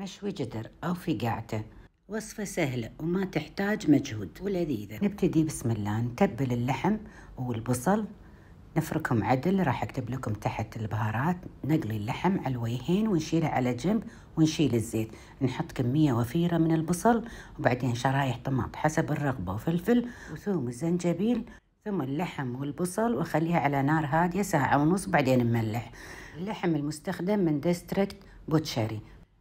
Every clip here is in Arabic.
مشوي جدر أو فقاعته. وصفة سهلة وما تحتاج مجهود ولذيذة. نبتدي بسم الله، نتبل اللحم والبصل، نفركهم عدل. راح أكتب لكم تحت البهارات. نقلي اللحم على الوجهين ونشيله على جنب ونشيل الزيت. نحط كمية وفيرة من البصل وبعدين شرايح طماط حسب الرغبة وفلفل وثوم وزنجبيل، ثم اللحم والبصل وخليها على نار هادية ساعة ونص بعدين نملح. اللحم المستخدم من ديستريكت بوتشري،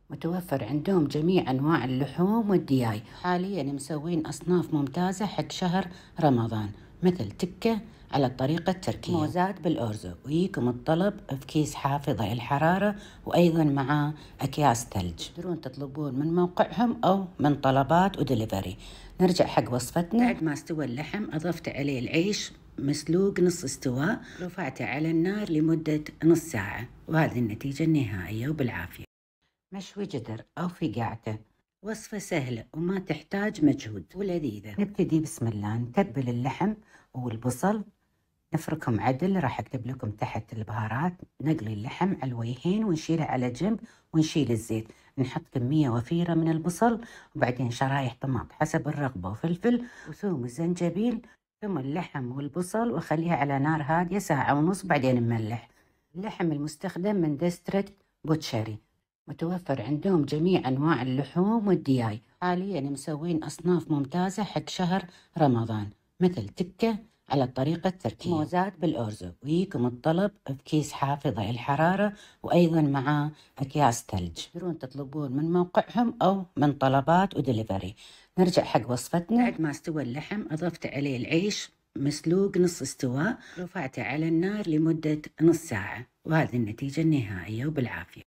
متوفر عندهم جميع أنواع اللحوم والدياي. حاليا مسوين أصناف ممتازة حق شهر رمضان، مثل تكة على الطريقة التركية، موزات بالأرزو، ويجيكم الطلب في كيس حافظة الحرارة وأيضا مع أكياس ثلج. تقدرون تطلبون من موقعهم أو من طلبات ودليفري. نرجع حق وصفتنا. بعد ما استوى اللحم أضفت عليه العيش مسلوق نص استواء، رفعته على النار لمدة نص ساعة، وهذه النتيجة النهائية وبالعافية. مشوي جدر أو فقاعته. وصفة سهلة وما تحتاج مجهود ولذيذة. نبتدي بسم الله، نتبل اللحم والبصل، نفركهم عدل. راح أكتب لكم تحت البهارات. نقلي اللحم على الوجهين ونشيله على جنب ونشيل الزيت. نحط كمية وفيرة من البصل وبعدين شرايح طماط حسب الرغبة وفلفل وثوم وزنجبيل، ثم اللحم والبصل وخليها على نار هادية ساعة ونص بعدين نملح. اللحم المستخدم من ديستريكت بوتشري، متوفر عندهم جميع أنواع اللحوم والدياي. حاليا مسوين أصناف ممتازة حق شهر رمضان، مثل تكة على الطريقة التركية، موزات بالأرزو، ويجيكم الطلب في كيس حافظة الحرارة وأيضا مع أكياس ثلج. تقدرون تطلبون من موقعهم أو من طلبات ودليفري. نرجع حق وصفتنا. بعد ما استوى اللحم أضفت عليه العيش مسلوق نص استواء، رفعته على النار لمدة نص ساعة، وهذه النتيجة النهائية وبالعافية.